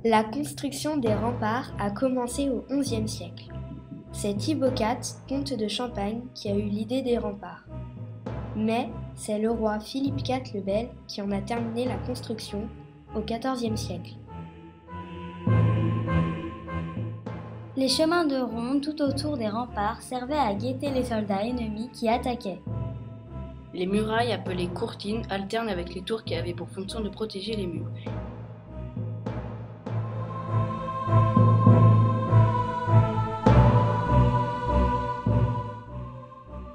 La construction des remparts a commencé au XIe siècle. C'est Thibaut IV, comte de Champagne, qui a eu l'idée des remparts. Mais c'est le roi Philippe IV le Bel qui en a terminé la construction au XIVe siècle. Les chemins de ronde tout autour des remparts servaient à guetter les soldats ennemis qui attaquaient. Les murailles, appelées courtines, alternent avec les tours qui avaient pour fonction de protéger les murs.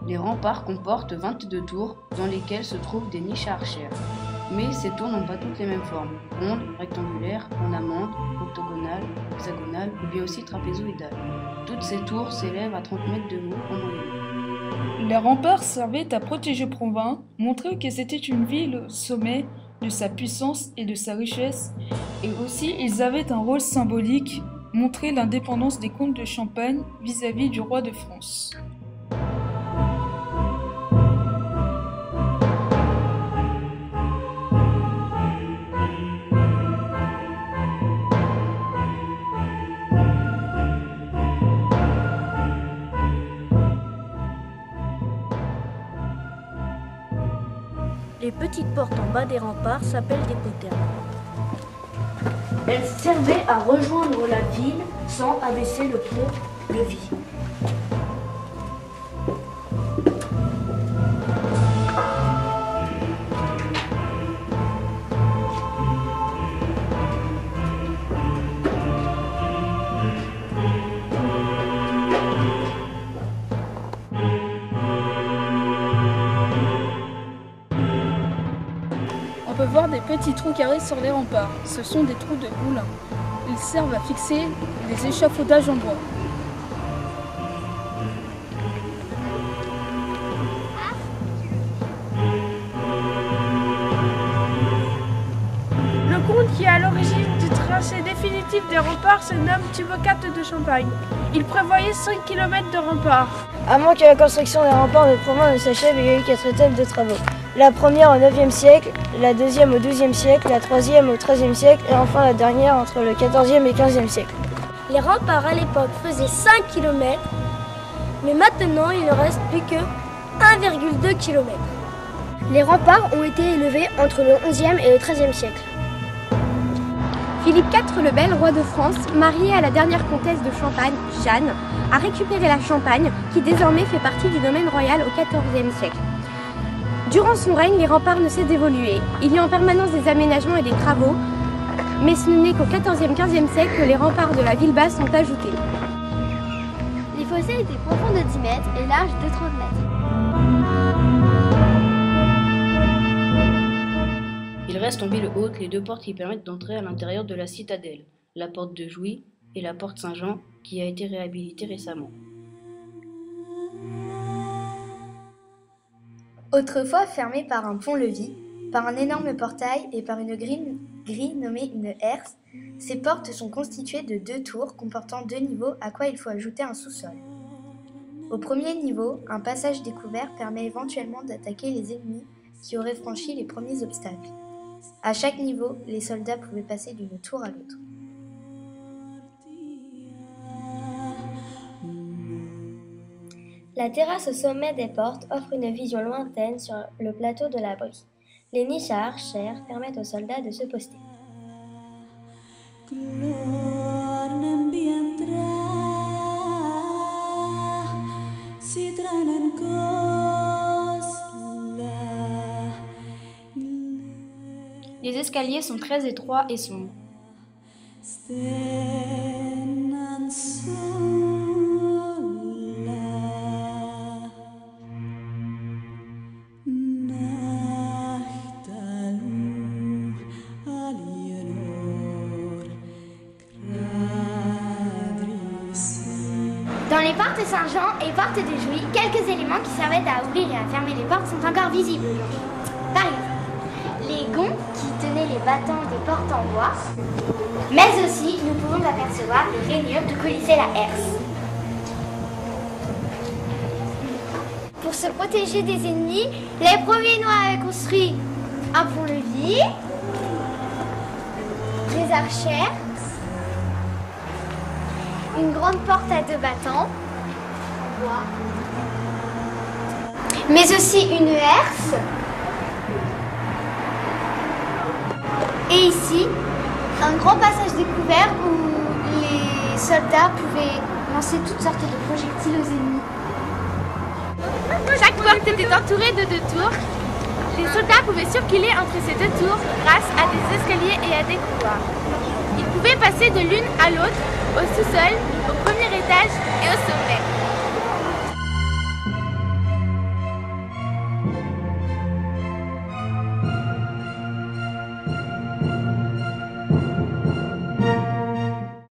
Les remparts comportent 22 tours dans lesquelles se trouvent des niches à archères. Mais ces tours n'ont pas toutes les mêmes formes, rondes, rectangulaires, en amande, octogonales, hexagonales ou bien aussi trapézoïdales. Toutes ces tours s'élèvent à 30 mètres de haut en moyenne. Les remparts servaient à protéger Provins, montrer que c'était une ville au sommet de sa puissance et de sa richesse, et aussi ils avaient un rôle symbolique, montrer l'indépendance des comtes de Champagne vis-à-vis du roi de France. Les petites portes en bas des remparts s'appellent des poternes. Elles servaient à rejoindre la ville sans abaisser le pont-levis. On peut voir des petits trous carrés sur les remparts. Ce sont des trous de goulins. Ils servent à fixer les échafaudages en bois. Le comte qui est à l'origine du tracé définitif des remparts se nomme Thibaut IV de Champagne. Il prévoyait 5 km de remparts. Avant que la construction des remparts de Provins ne s'achève, il y a eu 4 étapes de travaux. La première au IXe siècle, la deuxième au XIIe siècle, la troisième au XIIIe siècle et enfin la dernière entre le XIVe et XVe siècle. Les remparts à l'époque faisaient 5 km, mais maintenant il ne reste plus que 1,2 km. Les remparts ont été élevés entre le XIe et le XIIIe siècle. Philippe IV le Bel, roi de France, marié à la dernière comtesse de Champagne, Jeanne, a récupéré la Champagne, qui désormais fait partie du domaine royal au XIVe siècle. Durant son règne, les remparts ne cessent d'évoluer. Il y a en permanence des aménagements et des travaux, mais ce n'est qu'au XIVe et XVe siècle que les remparts de la ville basse sont ajoutés. Les fossés étaient profonds de 10 mètres et larges de 30 mètres. Il reste en ville haute les deux portes qui permettent d'entrer à l'intérieur de la citadelle, la porte de Jouy et la porte Saint-Jean qui a été réhabilitée récemment. Autrefois fermée par un pont-levis, par un énorme portail et par une grille nommée une herse, ces portes sont constituées de 2 tours comportant 2 niveaux à quoi il faut ajouter un sous-sol. Au premier niveau, un passage découvert permet éventuellement d'attaquer les ennemis qui auraient franchi les premiers obstacles. À chaque niveau, les soldats pouvaient passer d'une tour à l'autre. La terrasse au sommet des portes offre une vision lointaine sur le plateau de la Brie. Les niches à archères permettent aux soldats de se poster. Les escaliers sont très étroits et sombres. Dans les portes Saint-Jean et portes de Jouy, quelques éléments qui servaient à ouvrir et à fermer les portes sont encore visibles aujourd'hui. Par exemple, les gonds qui tenaient les battants des portes en bois, mais aussi nous pouvons apercevoir les rainures de colisser la herse. Pour se protéger des ennemis, les premiers Noirs avaient construit un pont-levis, des archères une grande porte à 2 battants, mais aussi une herse. Et ici, un grand passage découvert où les soldats pouvaient lancer toutes sortes de projectiles aux ennemis. Chaque porte était entourée de 2 tours. Les soldats pouvaient circuler entre ces 2 tours grâce à des escaliers et à des couloirs. Ils pouvaient passer de l'une à l'autre, au sous-sol, au premier étage